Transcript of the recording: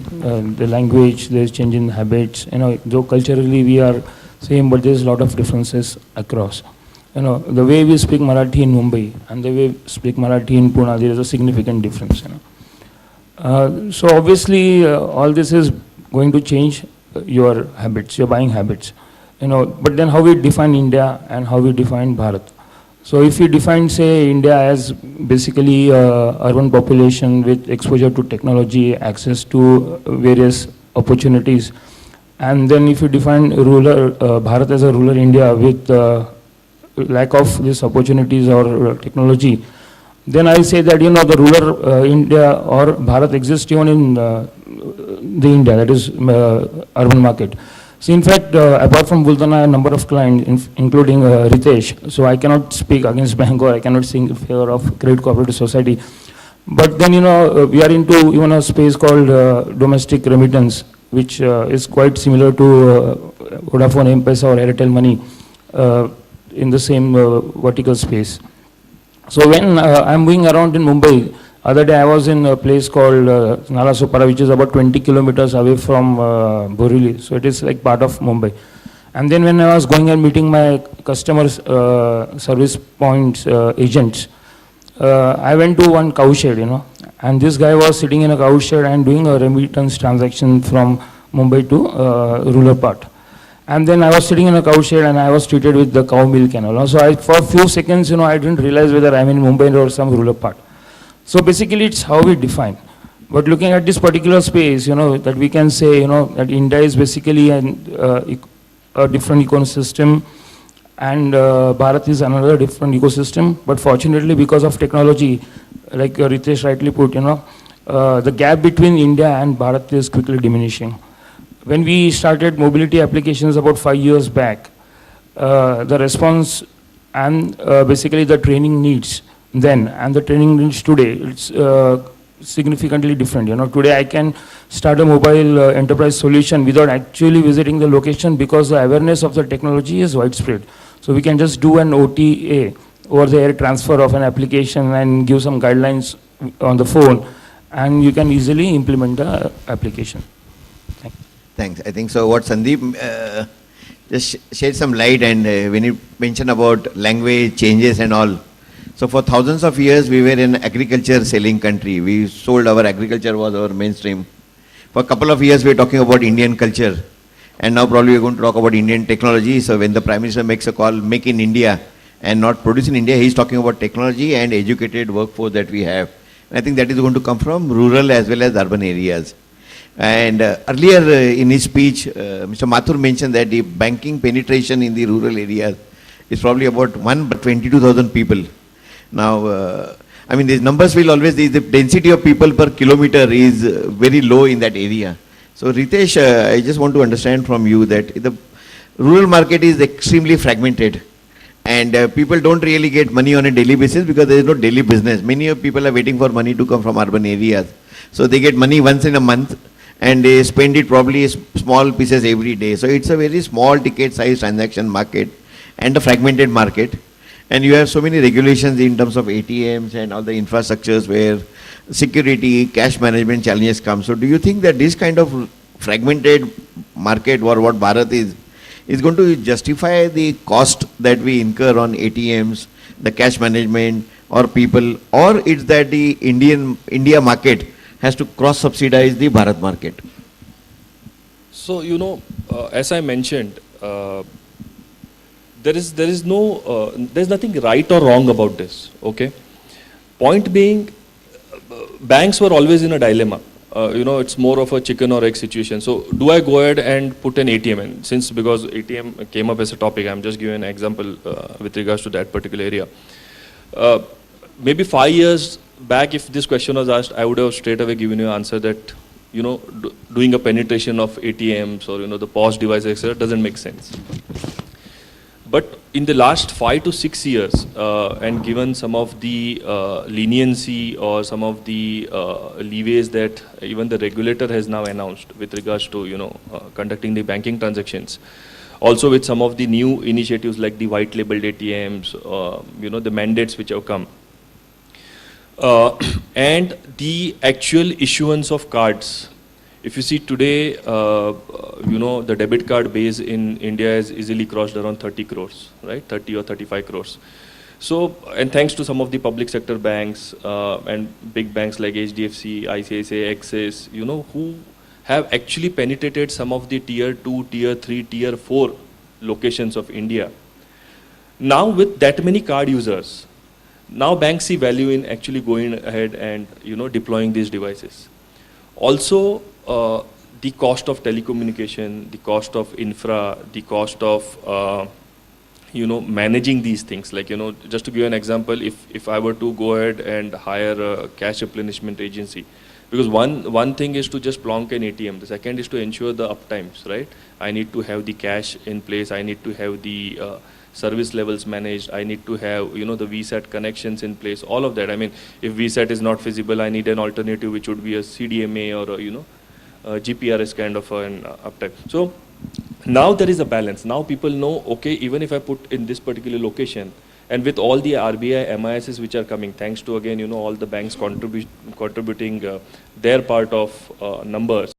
the language, there's change in habits. Though culturally we are same, but there's a lot of differences across. The way we speak Marathi in Mumbai and the way we speak Marathi in Pune, there is a significant difference. So obviously all this is going to change your habits, your buying habits. But then how we define India and how we define Bharat. So if you define, say, India as basically urban population with exposure to technology, access to various opportunities, and then if you define rural Bharat as a rural India with lack of these opportunities or technology, then I say that the rural India or Bharat exists even in the India, that is urban market. So in fact, apart from Bultana, I have a number of clients, including Ritesh. So I cannot speak against bank or I cannot sing in favor of Credit Cooperative Society. But then, we are into even a space called domestic remittance, which is quite similar to Vodafone, M-Pesa or Airtel Money in the same vertical space. So when I'm moving around in Mumbai, other day I was in a place called Nalasopara, which is about 20 kilometers away from Borivali. So it is like part of Mumbai. And then when I was going and meeting my customers, service points, agents, I went to one cow shed, and this guy was sitting in a cow shed and doing a remittance transaction from Mumbai to rural part. And then I was sitting in a cow shed and I was treated with the cow milk and all. So for a few seconds, I didn't realize whether I'm in Mumbai or some rural part. So basically it's how we define. But looking at this particular space, that we can say, that India is basically a different ecosystem and Bharat is another different ecosystem. But fortunately, because of technology, like Ritesh rightly put, the gap between India and Bharat is quickly diminishing. When we started mobility applications about 5 years back, the response and basically the training needs then and the training needs today, it's significantly different. Today I can start a mobile enterprise solution without actually visiting the location because the awareness of the technology is widespread. So we can just do an OTA, over the air transfer of an application and give some guidelines on the phone, and you can easily implement the application. Thanks. I think so. What Sandeep just shed some light, and when you mentioned about language changes and all. So for thousands of years, we were an agriculture selling country. We sold our agriculture was our mainstream. For a couple of years, we were talking about Indian culture. And now probably we're going to talk about Indian technology. So when the Prime Minister makes a call, make in India and not produce in India, he's talking about technology and educated workforce that we have. And I think that is going to come from rural as well as urban areas. And earlier in his speech, Mr. Mathur mentioned that the banking penetration in the rural areas is probably about 22,000 people. Now, I mean, these numbers will always, the density of people per kilometer is very low in that area. So Ritesh, I just want to understand from you that the rural market is extremely fragmented and people don't really get money on a daily basis because there is no daily business. Many of people are waiting for money to come from urban areas. So they get money once in a month and they spend it probably small pieces every day. So it's a very small ticket size transaction market and a fragmented market. And you have so many regulations in terms of ATMs and all the infrastructures where security, cash management challenges come. So do you think that this kind of fragmented market or what Bharat is going to justify the cost that we incur on ATMs, the cash management or people, or it's that the India market has to cross-subsidize the Bharat market? So, as I mentioned, there's nothing right or wrong about this, okay? Point being, banks were always in a dilemma. It's more of a chicken or egg situation. So do I go ahead and put an ATM in? Because ATM came up as a topic, I'm just giving an example with regards to that particular area. Maybe 5 years back, if this question was asked, I would have straight away given you an answer that, doing a penetration of ATMs or, the POS devices, etc., doesn't make sense. But in the last 5 to 6 years, and given some of the leniency or some of the leeways that even the regulator has now announced with regards to, conducting the banking transactions, also with some of the new initiatives like the white labeled ATMs, the mandates which have come, and the actual issuance of cards If you see today, the debit card base in India has easily crossed around 30 crores, right? 30 or 35 crores. So, and thanks to some of the public sector banks and big banks like HDFC, ICICI, Axis, who have actually penetrated some of the tier 2, tier 3, tier 4 locations of India. Now with that many card users, now banks see value in actually going ahead and deploying these devices. Also, the cost of telecommunication, the cost of infra, the cost of managing these things. Like, just to give you an example, if I were to go ahead and hire a cash replenishment agency, because one thing is to just plonk an ATM. The second is to ensure the uptimes, right? I need to have the cash in place. I need to have the service levels managed. I need to have, the VSAT connections in place, all of that. I mean, if VSAT is not feasible, I need an alternative, which would be a CDMA or a GPRS kind of an uptime. So now there is a balance. Now people know, okay, even if I put in this particular location, and with all the RBI MISs which are coming, thanks to, again, all the banks contributing their part of numbers,